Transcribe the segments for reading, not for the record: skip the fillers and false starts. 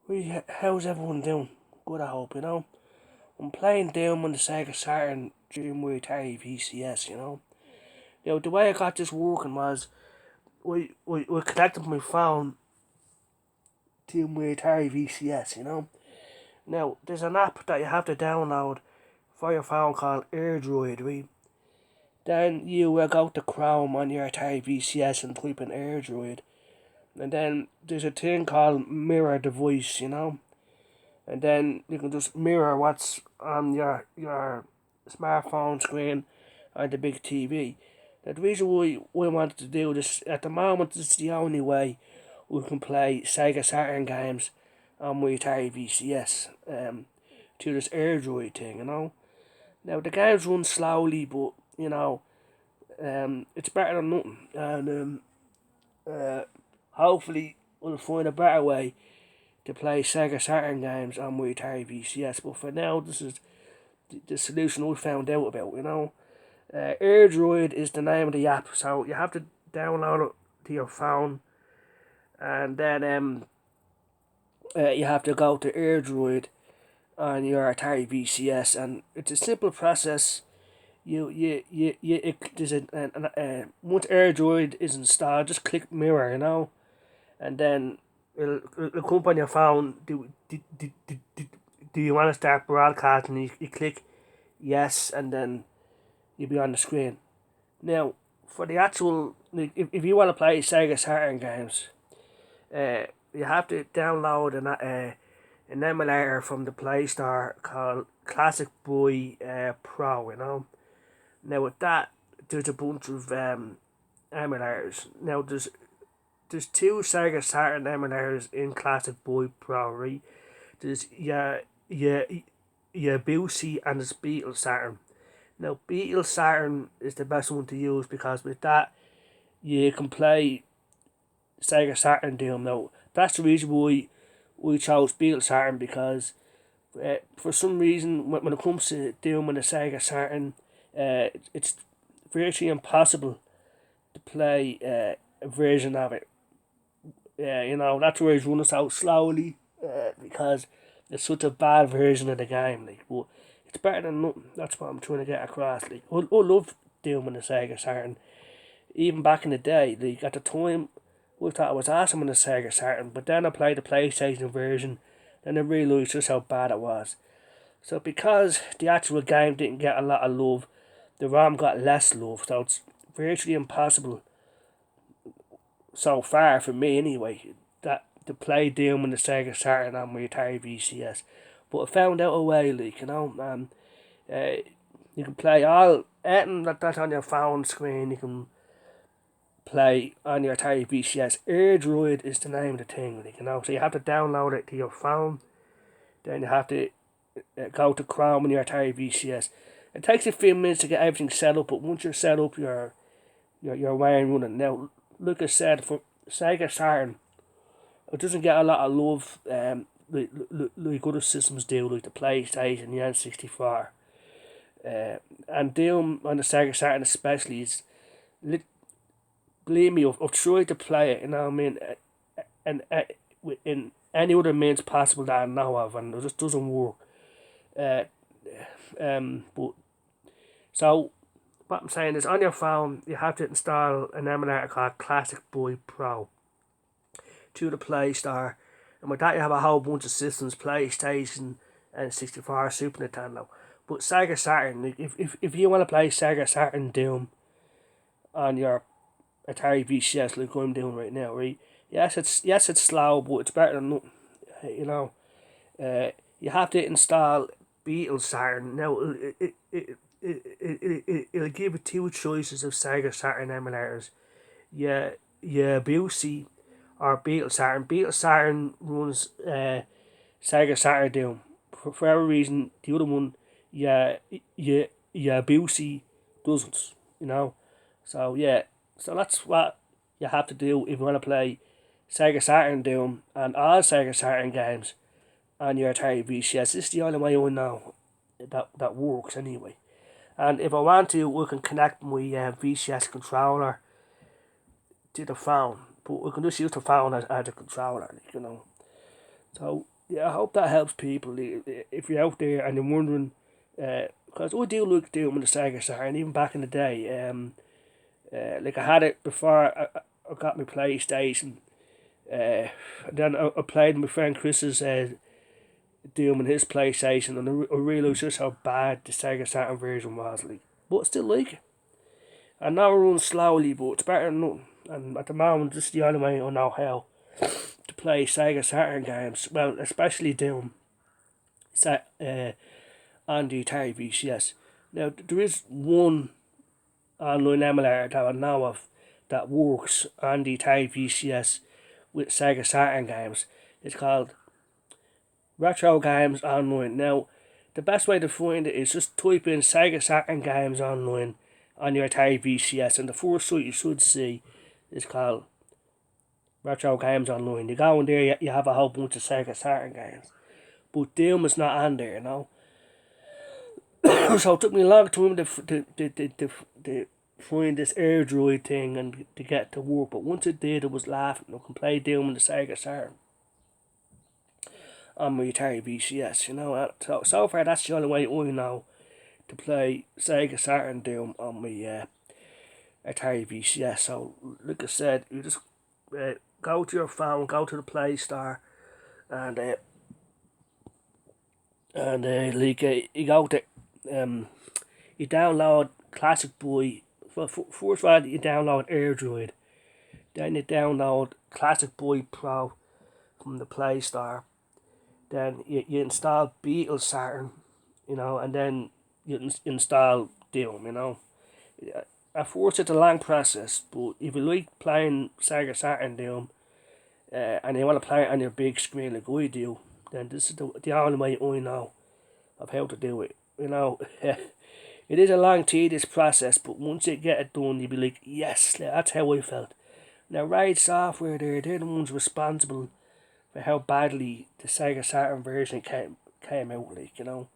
How's everyone doing? Good, I hope, I'm playing Doom on the Sega Saturn during my Atari VCS. The way I got this working was, we connected my phone to my Atari VCS. Now, there's an app that you have to download for your phone called airdrie, right? Then you will go to Chrome on your Atari VCS and type in airdrie. And then there's a thing called mirror device. And then you can just mirror what's on your smartphone screen or the big TV. Now, the reason why we wanted to do this, at the moment, it's the only way we can play Sega Saturn games on my Atari VCS to this airdrie thing. Now, the games run slowly, but, it's better than nothing. And hopefully we'll find a better way to play Sega Saturn games on my Atari VCS. But for now, this is the solution we found out about. AirDroid is the name of the app, so you have to download it to your phone, and then you have to go to AirDroid on your Atari VCS, and it's a simple process. There's once AirDroid is installed, just click mirror, and then it'll come up on your phone. Do you want to start broadcasting? You click yes, and then you'll be on the screen. Now, for the actual, if you want to play Sega Saturn games, you have to download an emulator from the Play Store called classicboy Pro. Now with that, there's a bunch of emulators. Now there's two Sega Saturn emulators in Classic Boy Pro, right? There's your Boosie and there's Beetle Saturn. Now Beetle Saturn is the best one to use because with that you can play Sega Saturn Doom. Now that's the reason why we chose Beetle Saturn, because for some reason when it comes to Doom on the Sega Saturn, it's virtually impossible to play a version of it. That's where it's running so slowly, because it's such a bad version of the game. But it's better than nothing. That's what I'm trying to get across. I love Doom on the Sega Saturn. Even back in the day, at the time, we thought it was awesome on the Sega Saturn. But then I played the PlayStation version, and I realised just how bad it was. So because the actual game didn't get a lot of love, the ROM got less love. So it's virtually impossible, so far for me anyway, that to play Doom on the Sega Saturn on my Atari VCS. But I found out a way, and you can play anything that's on your phone screen. You can play on your Atari VCS. AirDroid is the name of the thing, So you have to download it to your phone. Then you have to go to Chrome on your Atari VCS. It takes a few minutes to get everything set up, but once you're set up, you're way and running. Now, like I said, for Sega Saturn, it doesn't get a lot of love like other systems do, like the PlayStation, the N64. And Doom on the Sega Saturn especially is, believe me, I've tried to play it, and in any other means possible that I know of, and it just doesn't work. But so what I'm saying is, on your phone you have to install an emulator called Classic Boy Pro to the Play Store, and with that you have a whole bunch of systems: PlayStation, and 64, Super Nintendo. But Sega Saturn, if you want to play Sega Saturn Doom on your Atari VCS like I'm doing right now, right? Yes, it's slow, but it's better than nothing. You have to install Beetle Saturn. Now it'll give you two choices of Sega Saturn emulators. Yeah, Boosie or Beetle Saturn. Beetle Saturn runs Sega Saturn Doom. For whatever reason, the other one, Boosie doesn't. So that's what you have to do if you want to play Sega Saturn Doom and all Sega Saturn games on your Atari VCS. This is the only way I know that works anyway. And if I want to, we can connect my VCS controller to the phone. But we can just use the phone as a controller, So yeah, I hope that helps people. If you're out there and you're wondering, because I do look Doom on the Sega Saturn, even back in the day. Like I had it before I got my PlayStation. And then I played my friend Chris's Doom on his PlayStation, and I realised just how bad the Sega Saturn version was. Like, but I still like it. I know it runs slowly, but it's better than nothing. And at the moment, this is the only way I know how to play Sega Saturn games. Well, especially Doom. On the atari VCS. Now, there is one online emulator that I know of that works on the atari VCS with Sega Saturn games. It's called Retro Games Online. Now, the best way to find it is just type in Sega Saturn Games Online on your Atari VCS, and the first site you should see is called Retro Games Online. You go in there, you have a whole bunch of Sega Saturn games. But Doom is not on there, you know. So it took me a long time to find this airdrie thing and to get it to work. But once it did, it was laughing. I can play Doom on the Sega Saturn on my Atari VCS, you know. So far, that's the only way I know to play Sega Saturn Doom on my Atari VCS. So, like I said, you just go to your phone, go to the Play Store, and you go to you download Classic Boy. First of all, you download airdrie, then you download Classic Boy Pro from the Play Store. Then you install Beetle Saturn, you know, and then you install Doom, you know. At first it's a long process, but if you like playing Sega Saturn Doom, and you want to play it on your big screen like I do, then this is the only way I know of how to do it. You know, it is a long, tedious process, but once you get it done, you'll be like, yes, that's how I felt. Now, Raid Software, they're the ones responsible for how badly the Sega Saturn version came out, like, you know.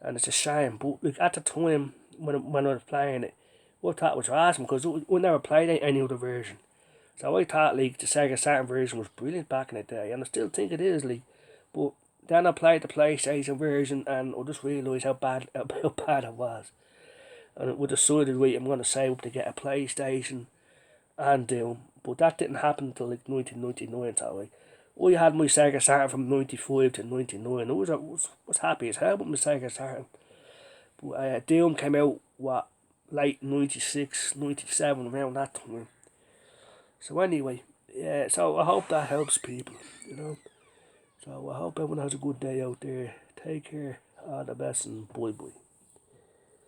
And it's a shame, but like, at the time when I was playing it, I thought it was awesome because I never played any other version. So I thought like the Sega Saturn version was brilliant back in the day, and I still think it is, like. But then I played the PlayStation version, and I just realised how bad it was. And we decided, right, I'm going to save up to get a PlayStation and Doom. But that didn't happen until like 1999, so like, I had my Sega Saturn from 95 to 99. I was happy as hell with my Sega Saturn. But Doom came out, what, late 96, 97, around that time. So anyway, yeah, so I hope that helps people, you know. So I hope everyone has a good day out there. Take care, all the best, and bye bye.